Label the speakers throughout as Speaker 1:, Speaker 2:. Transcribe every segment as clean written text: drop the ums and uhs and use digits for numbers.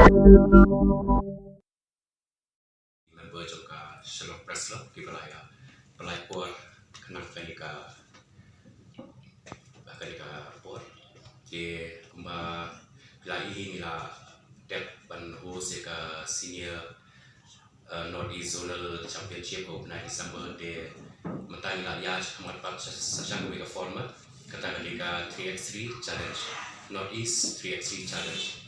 Speaker 1: member juga Shalom Preslo di Belaya pelipur kenal kanika pur di kumba lai nila dep ban host ka senior North East Zonal Championship of na December de mentai la ya hamat pat sasang ka format kata kanika 3x3 challenge North East 3x3 challenge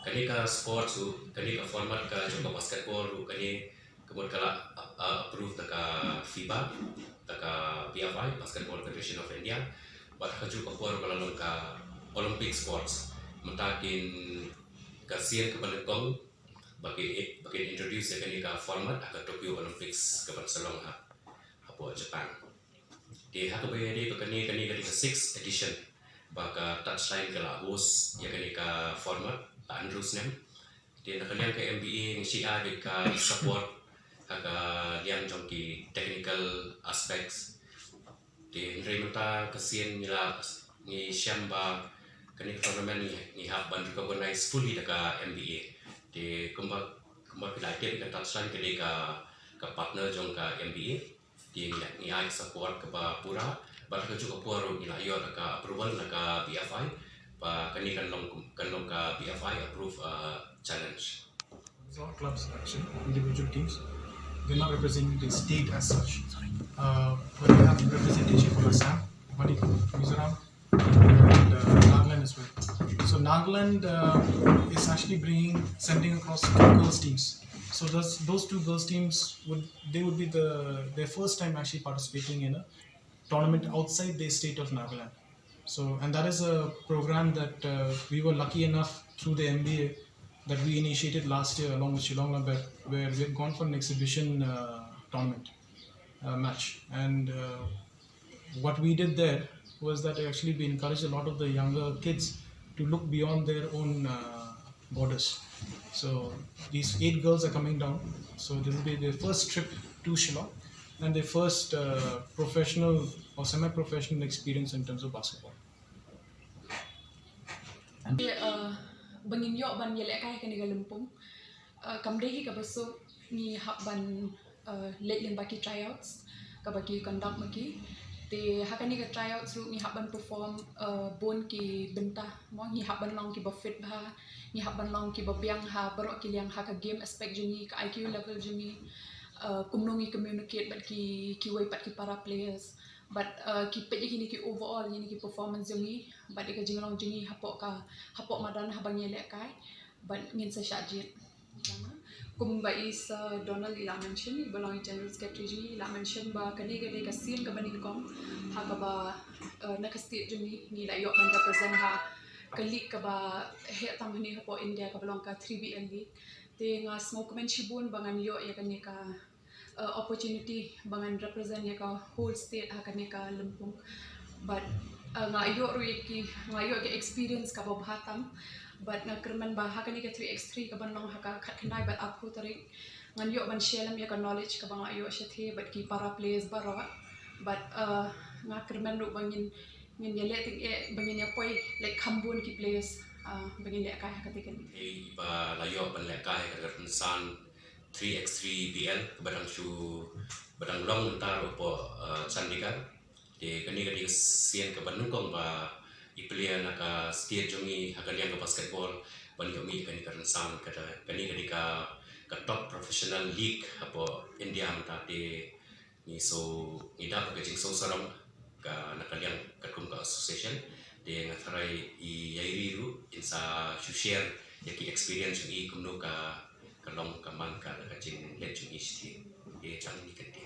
Speaker 1: kanika sport su kanika format ka juga basketball kani kemudian kala approve taka FIBA taka BFI Basketball Federation of India buat kaju ka por kala ka Olympic sports mentakin kasian ke Bangkok bagi introduce kanika format ka Tokyo Olympics ke Barcelona hapo Japan di hakabe di kanika 6th edition baka touchline kala host ya kanika format Andrews nem di nakalian ke MBA ng siya di ka support haka liang jongki technical aspects di nrementa kasian nila ni Shamba kani tournament ni haban recognized fully daga MBA di kumba pilai ka touchline ke ka partner jong ka MBA di ni ai support ke ba pura ba ka juga puro nila yo daga approval daga BFI pa kani kan long ka BFI approve challenge.
Speaker 2: These are clubs actually, individual teams. They're not representing the state as such. But we have representation from Assam, Manipur, Mizoram, and Nagaland as well. So Nagaland is actually sending across 2 girls teams. So those 2 girls teams would be their first time actually participating in a tournament outside the state of Nagaland. So, and that is a program that we were lucky enough through the MBA that we initiated last year along with Shillong Labet, where we had gone for an exhibition tournament match. And what we did there was that actually we encouraged a lot of the younger kids to look beyond their own borders. So these 8 girls are coming down. So this will be their first trip to Shillong and their first professional or semi-professional experience in terms of basketball.
Speaker 3: Bangin yo ban yelek kai kani galempung kamdehi ka baso ni hak ban late len baki tryouts ka baki conduct maki te hakani ka tryouts ru ni hak ban perform bon ki benta mo ni hak ban long ki ba fit ba ni hak ban long ki ba biang ha barok ki liang ha ka game aspect jeni ka IQ level jeni kumnongi communicate bat ki way pat ki para players but ki pet ki overall ni ki performance jeni but ka jinglong jeni hapok madan habang yelek kai but ngin sa shajit kum ba is Donald ila mention belong general secretary ila mention ba kani gade ka sin ka bani kom ha ka ba na ka state jeni ni la yo ban represent ha kali ka ba he tam ni hapo India ka belong ka 3BL league te nga smoke men shibun bangan yo ya kani ka opportunity bangan represent ya ka whole state ha kani ka Lampung but ngayo ke experience ka babhatam but ngakerman ba ha kani ka 3x3 ka banong ha ka khatnai but aku tarik nganyo ban shelam ya ka knowledge ka bang ayo shathe but ki para players baro but ngakerman ru bangin ngin yele ting bangin ya poi like khambun ki players bangin le kai ha katikan
Speaker 1: ba layo ban le kai ka san 3x3 BL badang long mentaro po Chandigarh di kani sian ke Bandung kong ba iplia naka state jongi hakalian ke basketball ban yomi kani kan san kani ka top professional league apo India mata di ni so ida ke jing so sarong ka nakalian katum ka association di ngatharai I yairiru insa share yaki experience ni kumno ka kalong kaman ka jing legend isti e chang ni kete